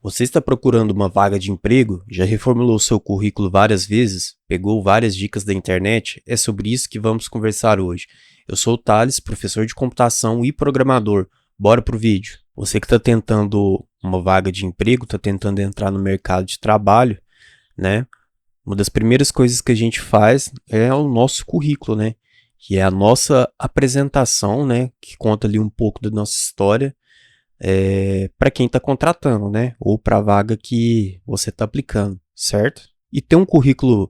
Você está procurando uma vaga de emprego? Já reformulou seu currículo várias vezes? Pegou várias dicas da internet? É sobre isso que vamos conversar hoje. Eu sou o Thales, professor de computação e programador. Bora pro vídeo. Você que está tentando uma vaga de emprego, está tentando entrar no mercado de trabalho, né? Uma das primeiras coisas que a gente faz é o nosso currículo, né? Que é a nossa apresentação, né? Que conta ali um pouco da nossa história para quem está contratando, né? Ou para a vaga que você está aplicando, certo? E ter um currículo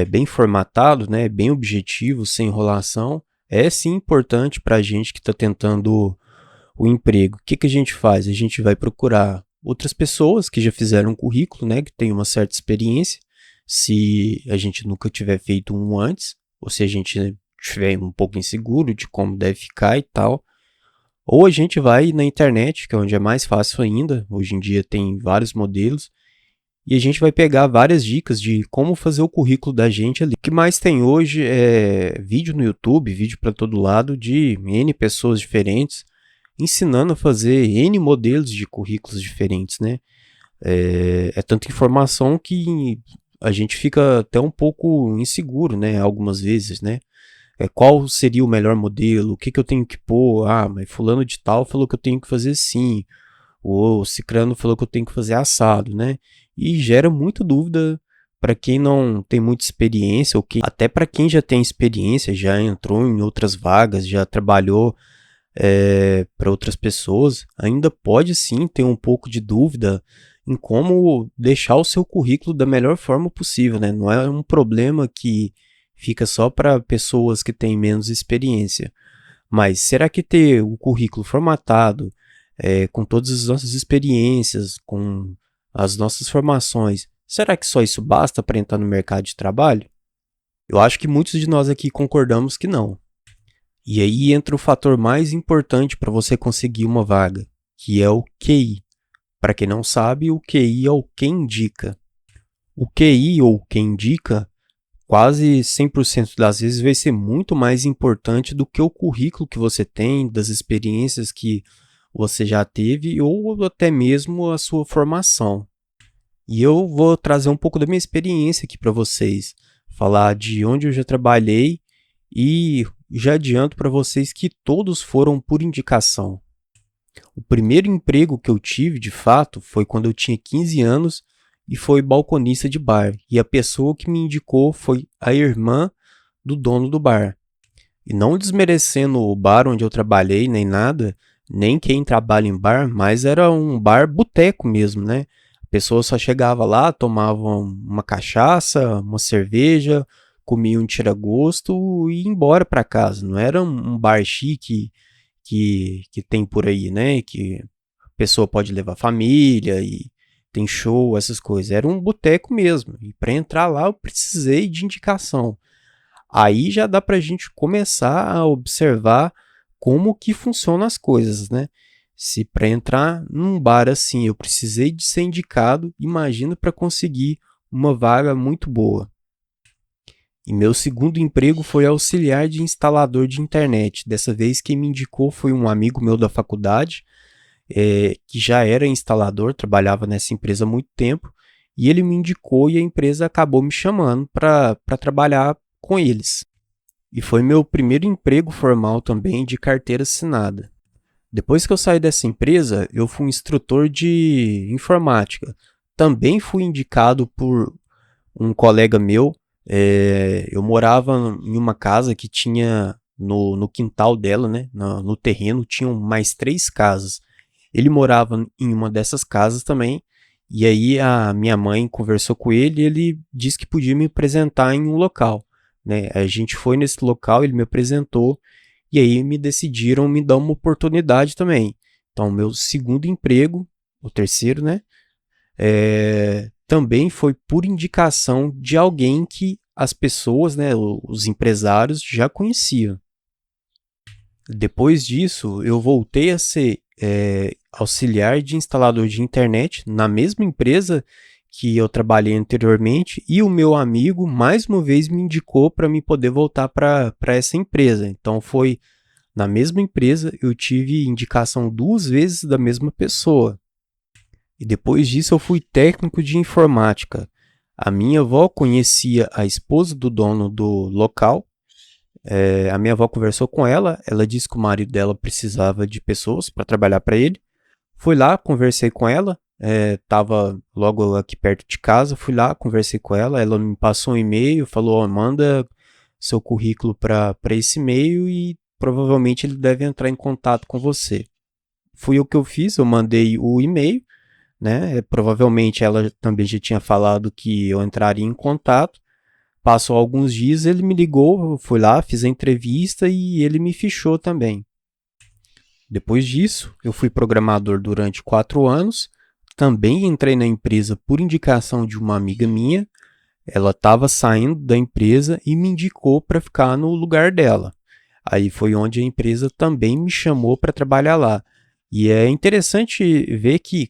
bem formatado, né? Bem objetivo, sem enrolação, é sim importante para a gente que está tentando o emprego. O que a gente faz? A gente vai procurar outras pessoas que já fizeram um currículo, né? Que tem uma certa experiência. Se a gente nunca tiver feito um antes, ou se a gente estiver um pouco inseguro de como deve ficar e tal, ou a gente vai na internet, que é onde é mais fácil ainda. Hoje em dia tem vários modelos. E a gente vai pegar várias dicas de como fazer o currículo da gente ali. O que mais tem hoje é vídeo no YouTube, vídeo para todo lado de N pessoas diferentes, ensinando a fazer N modelos de currículos diferentes, né? É tanta informação que a gente fica até um pouco inseguro, né? Algumas vezes, né? Qual seria o melhor modelo, o que eu tenho que pôr, mas fulano de tal falou que eu tenho que fazer assim, ou cicrano falou que eu tenho que fazer assado, né? E gera muita dúvida para quem não tem muita experiência, ou até para quem já tem experiência, já entrou em outras vagas, já trabalhou para outras pessoas, ainda pode sim ter um pouco de dúvida em como deixar o seu currículo da melhor forma possível, né? Não é um problema que fica só para pessoas que têm menos experiência. Mas será que ter o currículo formatado, com todas as nossas experiências, com as nossas formações, será que só isso basta para entrar no mercado de trabalho? Eu acho que muitos de nós aqui concordamos que não. E aí entra o fator mais importante para você conseguir uma vaga, que é o QI. Para quem não sabe, o QI é o quem indica. O QI ou quem indica quase 100% das vezes vai ser muito mais importante do que o currículo que você tem, das experiências que você já teve ou até mesmo a sua formação. E eu vou trazer um pouco da minha experiência aqui para vocês, falar de onde eu já trabalhei e já adianto para vocês que todos foram por indicação. O primeiro emprego que eu tive, de fato, foi quando eu tinha 15 anos e foi balconista de bar. E a pessoa que me indicou foi a irmã do dono do bar. E não desmerecendo o bar onde eu trabalhei, nem nada, nem quem trabalha em bar, mas era um bar boteco mesmo, né? A pessoa só chegava lá, tomava uma cachaça, uma cerveja, comia um tira-gosto e ia embora para casa. Não era um bar chique que tem por aí, né? Que a pessoa pode levar família e tem show, essas coisas. Era um boteco mesmo. E para entrar lá eu precisei de indicação. Aí já dá para a gente começar a observar como que funcionam as coisas, né? Se para entrar num bar assim eu precisei de ser indicado, imagina para conseguir uma vaga muito boa. E meu segundo emprego foi auxiliar de instalador de internet. Dessa vez quem me indicou foi um amigo meu da faculdade, que já era instalador, trabalhava nessa empresa há muito tempo, e ele me indicou e a empresa acabou me chamando para trabalhar com eles. E foi meu primeiro emprego formal também de carteira assinada. Depois que eu saí dessa empresa, eu fui instrutor de informática. Também fui indicado por um colega meu. Eu morava em uma casa que tinha no quintal dela, né, no terreno, tinham mais 3 casas. Ele morava em uma dessas casas também, e aí a minha mãe conversou com ele e ele disse que podia me apresentar em um local, né? A gente foi nesse local, ele me apresentou, e aí me decidiram me dar uma oportunidade também. Então, meu segundo emprego, o terceiro, né? Também foi por indicação de alguém que as pessoas, né, os empresários já conheciam. Depois disso, eu voltei a ser auxiliar de instalador de internet na mesma empresa que eu trabalhei anteriormente e o meu amigo mais uma vez me indicou para me poder voltar para essa empresa. Então foi na mesma empresa, eu tive indicação 2 vezes da mesma pessoa. E depois disso eu fui técnico de informática. A minha avó conhecia a esposa do dono do local. A minha avó conversou com ela, ela disse que o marido dela precisava de pessoas para trabalhar para ele. Fui lá, conversei com ela, estava logo aqui perto de casa, fui lá, conversei com ela, ela me passou um e-mail, falou, oh, manda seu currículo para esse e-mail e provavelmente ele deve entrar em contato com você. Fui o que eu fiz, eu mandei o e-mail, né? Provavelmente ela também já tinha falado que eu entraria em contato. Passou alguns dias, ele me ligou, eu fui lá, fiz a entrevista e ele me fichou também. Depois disso, eu fui programador durante 4 anos, também entrei na empresa por indicação de uma amiga minha. Ela estava saindo da empresa e me indicou para ficar no lugar dela. Aí foi onde a empresa também me chamou para trabalhar lá. E é interessante ver que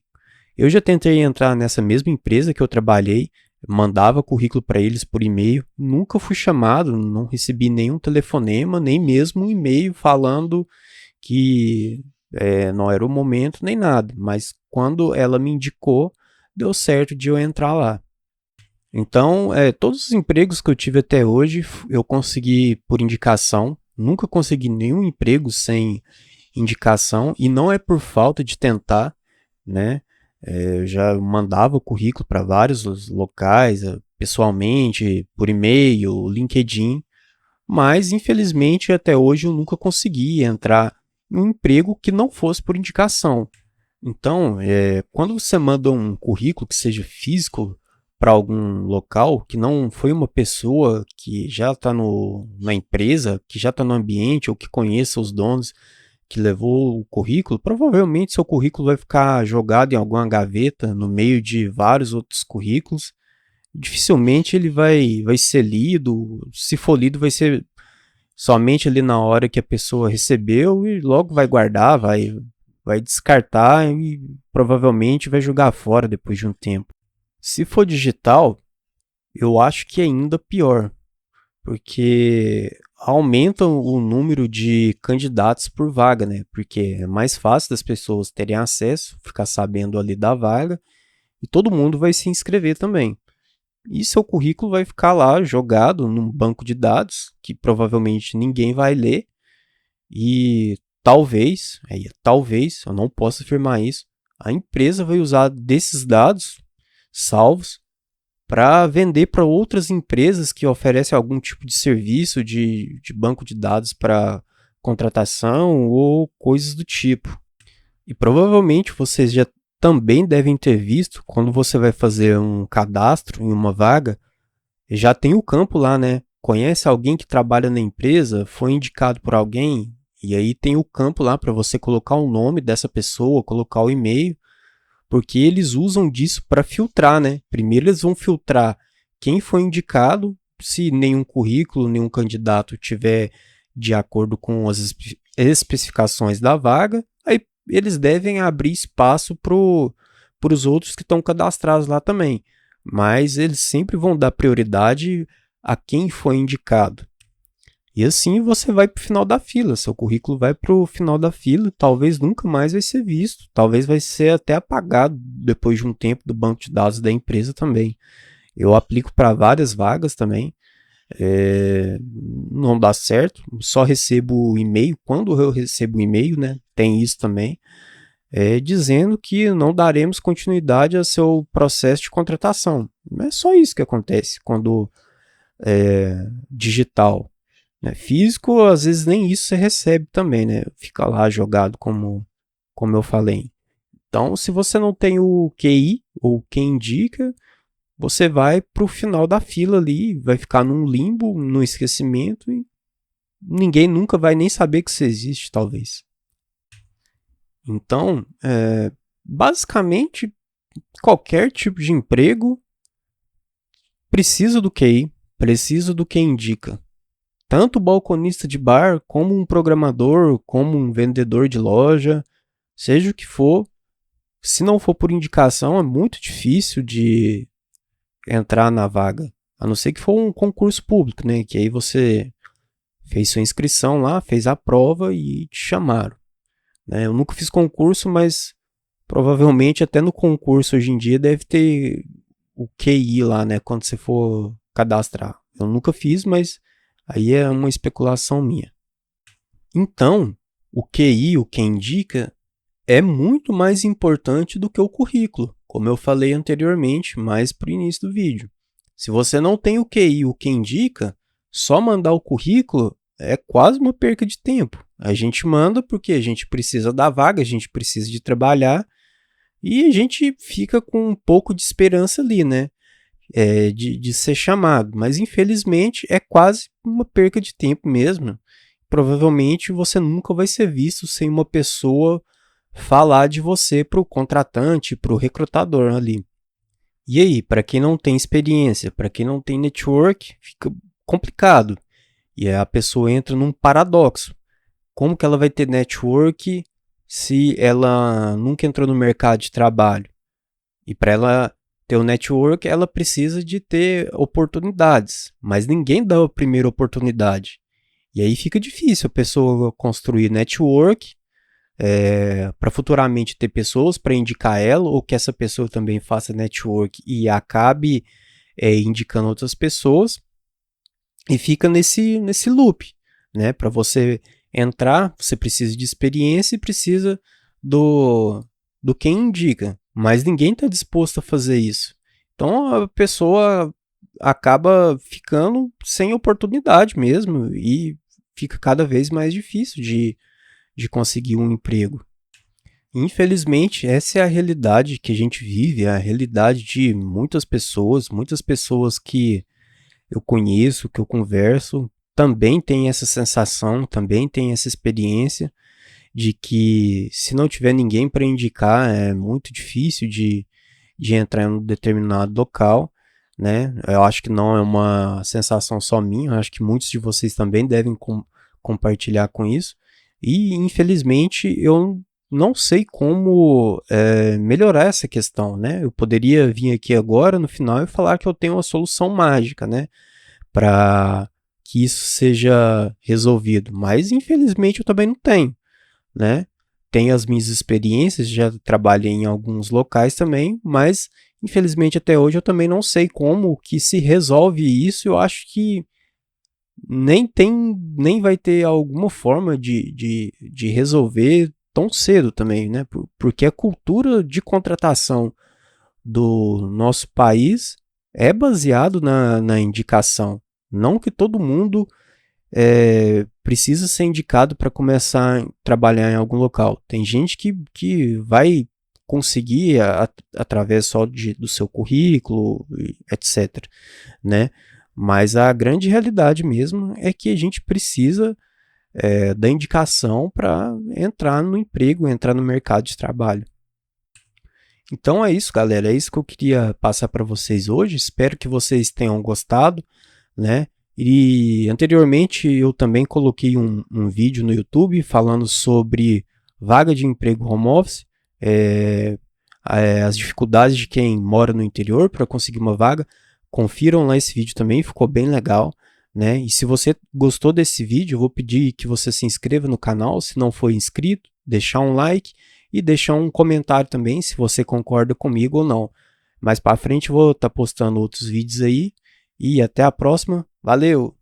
eu já tentei entrar nessa mesma empresa que eu trabalhei, mandava currículo para eles por e-mail, nunca fui chamado, não recebi nenhum telefonema, nem mesmo um e-mail falando que não era o momento nem nada, mas quando ela me indicou, deu certo de eu entrar lá. Então, todos os empregos que eu tive até hoje, eu consegui por indicação, nunca consegui nenhum emprego sem indicação, e não é por falta de tentar, né? Eu já mandava o currículo para vários locais, pessoalmente, por e-mail, LinkedIn, mas infelizmente até hoje eu nunca consegui entrar em um emprego que não fosse por indicação. Então, quando você manda um currículo que seja físico para algum local, que não foi uma pessoa que já está na empresa, que já está no ambiente ou que conheça os donos, que levou o currículo, provavelmente seu currículo vai ficar jogado em alguma gaveta no meio de vários outros currículos. Dificilmente ele vai ser lido. Se for lido, vai ser somente ali na hora que a pessoa recebeu e logo vai guardar, vai descartar e provavelmente vai jogar fora depois de um tempo. Se for digital, eu acho que é ainda pior, porque aumenta o número de candidatos por vaga, né? Porque é mais fácil das pessoas terem acesso, ficar sabendo ali da vaga, e todo mundo vai se inscrever também. E seu currículo vai ficar lá jogado num banco de dados, que provavelmente ninguém vai ler, e talvez, eu não posso afirmar isso, a empresa vai usar desses dados salvos para vender para outras empresas que oferecem algum tipo de serviço de banco de dados para contratação ou coisas do tipo. E provavelmente vocês já também devem ter visto, quando você vai fazer um cadastro em uma vaga, já tem o campo lá, né? Conhece alguém que trabalha na empresa, foi indicado por alguém, e aí tem o campo lá para você colocar o nome dessa pessoa, colocar o e-mail, porque eles usam disso para filtrar, né? Primeiro eles vão filtrar quem foi indicado, se nenhum currículo, nenhum candidato tiver de acordo com as especificações da vaga, aí eles devem abrir espaço para os outros que estão cadastrados lá também. Mas eles sempre vão dar prioridade a quem foi indicado. E assim você vai para o final da fila, seu currículo vai para o final da fila, talvez nunca mais vai ser visto, talvez vai ser até apagado depois de um tempo do banco de dados da empresa também. Eu aplico para várias vagas também, não dá certo, só recebo o e-mail, quando eu recebo o e-mail, né, tem isso também, dizendo que não daremos continuidade ao seu processo de contratação. É só isso que acontece quando digital. Né? Físico, às vezes nem isso você recebe também, né? Fica lá jogado como eu falei. Então, se você não tem o QI, ou quem indica, você vai para o final da fila ali, vai ficar num limbo, num esquecimento, e ninguém nunca vai nem saber que você existe, talvez. Então, basicamente, qualquer tipo de emprego precisa do QI, precisa do quem indica. Tanto o balconista de bar, como um programador, como um vendedor de loja, seja o que for, se não for por indicação, é muito difícil de entrar na vaga. A não ser que for um concurso público, né? Que aí você fez sua inscrição lá, fez a prova e te chamaram. Né? Eu nunca fiz concurso, mas Provavelmente até no concurso hoje em dia deve ter o QI lá, né, quando você for cadastrar. Eu nunca fiz, mas aí é uma especulação minha. Então, o QI, o que indica, é muito mais importante do que o currículo, como eu falei anteriormente, mais para o início do vídeo. Se você não tem o QI, o que indica, só mandar o currículo é quase uma perca de tempo. A gente manda porque a gente precisa da vaga, a gente precisa de trabalhar e a gente fica com um pouco de esperança ali, né? De ser chamado. Mas infelizmente é quase uma perca de tempo mesmo. Provavelmente você nunca vai ser visto sem uma pessoa falar de você para o contratante, para o recrutador ali. E aí, para quem não tem experiência, para quem não tem network, fica complicado. E aí a pessoa entra num paradoxo. Como que ela vai ter network se ela nunca entrou no mercado de trabalho? E para ela ter o network, ela precisa de ter oportunidades. Mas ninguém dá a primeira oportunidade. E aí fica difícil a pessoa construir network para futuramente ter pessoas para indicar ela, ou que essa pessoa também faça network e acabe indicando outras pessoas, e fica nesse loop, né? Para você entrar, você precisa de experiência e precisa do quem indica, mas ninguém está disposto a fazer isso. Então a pessoa acaba ficando sem oportunidade mesmo e fica cada vez mais difícil de conseguir um emprego. Infelizmente, essa é a realidade que a gente vive, é a realidade de muitas pessoas que eu conheço, que eu converso, também têm essa sensação, também têm essa experiência de que se não tiver ninguém para indicar, é muito difícil de entrar em um determinado local, né? Eu acho que não é uma sensação só minha, eu acho que muitos de vocês também devem compartilhar com isso. E, infelizmente, eu não sei como melhorar essa questão, né? Eu poderia vir aqui agora, no final, e falar que eu tenho uma solução mágica, né? Para que isso seja resolvido. Mas, infelizmente, eu também não tenho, né? Tenho as minhas experiências, já trabalhei em alguns locais também, mas, infelizmente, até hoje eu também não sei como que se resolve isso. Eu acho que nem vai ter alguma forma de resolver tão cedo também, né? Porque a cultura de contratação do nosso país é baseado na indicação. Não que todo mundo precisa ser indicado para começar a trabalhar em algum local. Tem gente que vai conseguir através só do seu currículo, etc, né? Mas a grande realidade mesmo é que a gente precisa da indicação para entrar no emprego, entrar no mercado de trabalho. Então é isso, galera. É isso que eu queria passar para vocês hoje. Espero que vocês tenham gostado, né? E anteriormente eu também coloquei um vídeo no YouTube falando sobre vaga de emprego home office, as dificuldades de quem mora no interior para conseguir uma vaga. Confiram lá esse vídeo também, ficou bem legal, né? E se você gostou desse vídeo, eu vou pedir que você se inscreva no canal, se não for inscrito, deixar um like e deixar um comentário também, se você concorda comigo ou não. Mais para frente eu vou estar postando outros vídeos aí e até a próxima. Valeu!